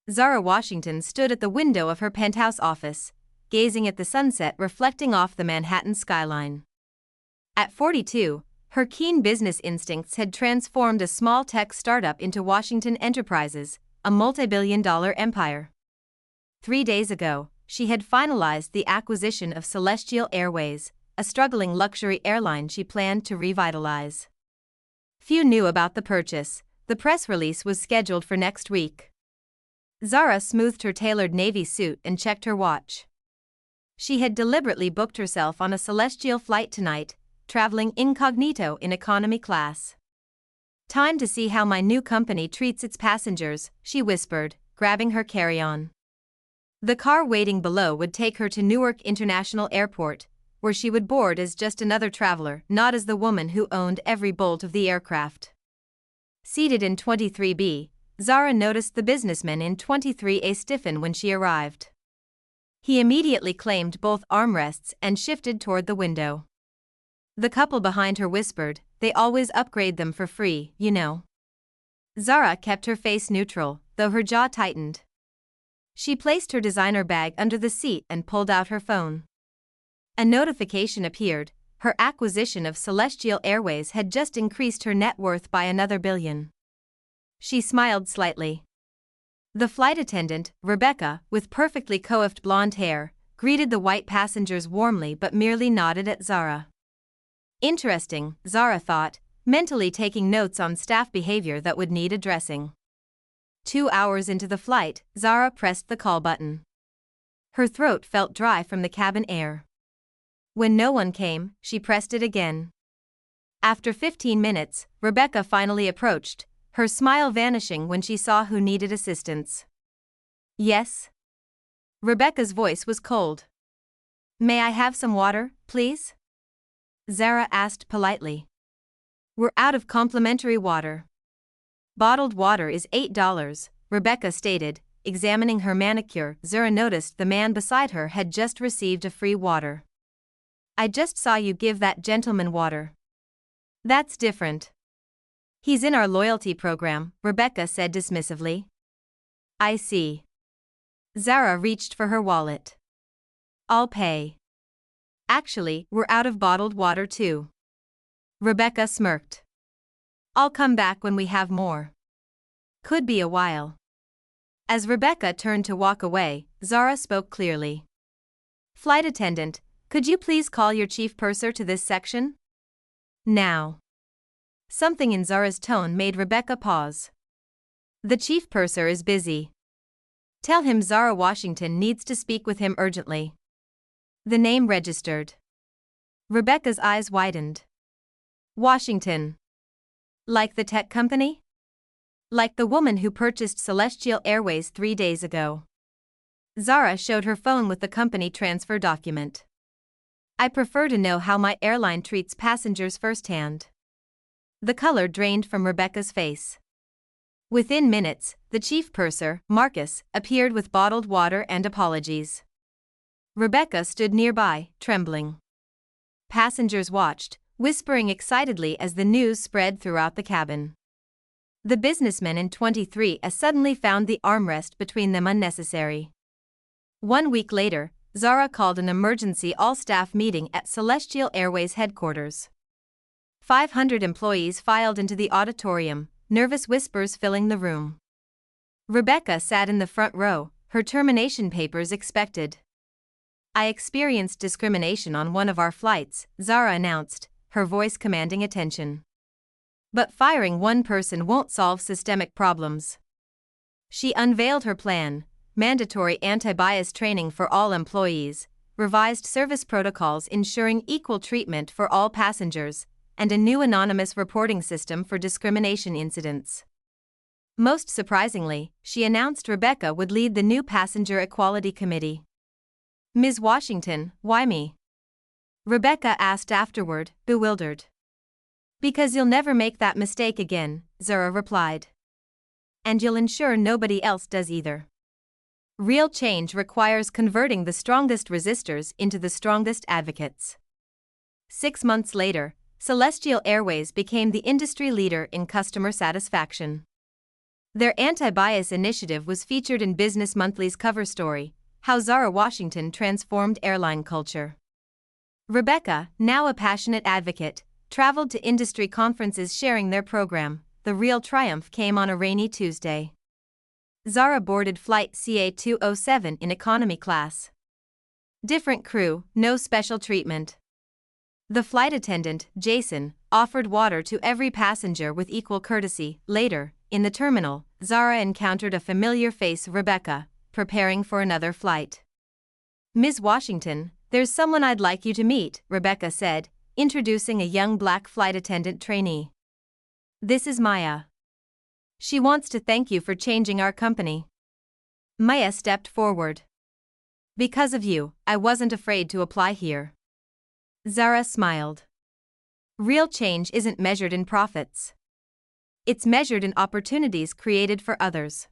Zara Washington stood at the window of her penthouse office, gazing at the sunset reflecting off the Manhattan skyline. At 42, her keen business instincts had transformed a small tech startup into Washington Enterprises, a multi-billion-dollar empire. 3 days ago, she had finalized the acquisition of Celestial Airways, a struggling luxury airline she planned to revitalize. Few knew about the purchase. The press release was scheduled for next week. Zara smoothed her tailored navy suit and checked her watch. She had deliberately booked herself on a Celestial flight tonight, traveling incognito in economy class. "Time to see how my new company treats its passengers," she whispered, grabbing her carry-on. The car waiting below would take her to Newark International Airport, where she would board as just another traveler, not as the woman who owned every bolt of the aircraft. Seated in 23B, Zara noticed the businessman in 23A stiffen when she arrived. He immediately claimed both armrests and shifted toward the window. The couple behind her whispered, "They always upgrade them for free, you know." Zara kept her face neutral, though her jaw tightened. She placed her designer bag under the seat and pulled out her phone. A notification appeared. Her acquisition of Celestial Airways had just increased her net worth by another $1 billion. She smiled slightly. The flight attendant, Rebecca, with perfectly coiffed blonde hair, greeted the white passengers warmly but merely nodded at Zara. Interesting, Zara thought, mentally taking notes on staff behavior that would need addressing. 2 hours into the flight, Zara pressed the call button. Her throat felt dry from the cabin air. When no one came, she pressed it again. After 15 minutes, Rebecca finally approached, her smile vanishing when she saw who needed assistance. "Yes?" Rebecca's voice was cold. "May I have some water, please?" Zara asked politely. "We're out of complimentary water." "Bottled water is $8, Rebecca stated, examining her manicure. Zara noticed the man beside her had just received a free water. "I just saw you give that gentleman water." "That's different. He's in our loyalty program," Rebecca said dismissively. "I see." Zara reached for her wallet. "I'll pay." "Actually, we're out of bottled water too." Rebecca smirked. "I'll come back when we have more." "Could be a while." As Rebecca turned to walk away, Zara spoke clearly. "Flight attendant, could you please call your chief purser to this section? Now." Something in Zara's tone made Rebecca pause. "The chief purser is busy. Tell him Zara Washington needs to speak with him urgently." The name registered. Rebecca's eyes widened. "Washington? Like the tech company? Like the woman who purchased Celestial Airways 3 days ago?" Zara showed her phone with the company transfer document. "I prefer to know how my airline treats passengers firsthand." The color drained from Rebecca's face. Within minutes, the chief purser, Marcus, appeared with bottled water and apologies. Rebecca stood nearby, trembling. Passengers watched, whispering excitedly as the news spread throughout the cabin. The businessman in 23A suddenly found the armrest between them unnecessary. 1 week later, Zara called an emergency all-staff meeting at Celestial Airways headquarters. 500 employees filed into the auditorium, nervous whispers filling the room. Rebecca sat in the front row, her termination papers expected. "I experienced discrimination on one of our flights," Zara announced, her voice commanding attention. "But firing one person won't solve systemic problems." She unveiled her plan: mandatory anti-bias training for all employees, revised service protocols ensuring equal treatment for all passengers, and a new anonymous reporting system for discrimination incidents. Most surprisingly, she announced Rebecca would lead the new Passenger Equality Committee. "Ms. Washington, why me?" Rebecca asked afterward, bewildered. "Because you'll never make that mistake again," Zara replied. "And you'll ensure nobody else does either." Real change requires converting the strongest resistors into the strongest advocates. 6 months later, Celestial Airways became the industry leader in customer satisfaction. Their anti-bias initiative was featured in Business Monthly's cover story, How Zara Washington Transformed Airline Culture. Rebecca, now a passionate advocate, traveled to industry conferences sharing their program. The real triumph came on a rainy Tuesday. Zara boarded flight CA207 in economy class. Different crew, no special treatment. The flight attendant, Jason, offered water to every passenger with equal courtesy. Later, in the terminal, Zara encountered a familiar face, Rebecca, preparing for another flight. "Ms. Washington, there's someone I'd like you to meet," Rebecca said, introducing a young black flight attendant trainee. "This is Maya. She wants to thank you for changing our company." Maya stepped forward. "Because of you, I wasn't afraid to apply here." Zara smiled. Real change isn't measured in profits. It's measured in opportunities created for others.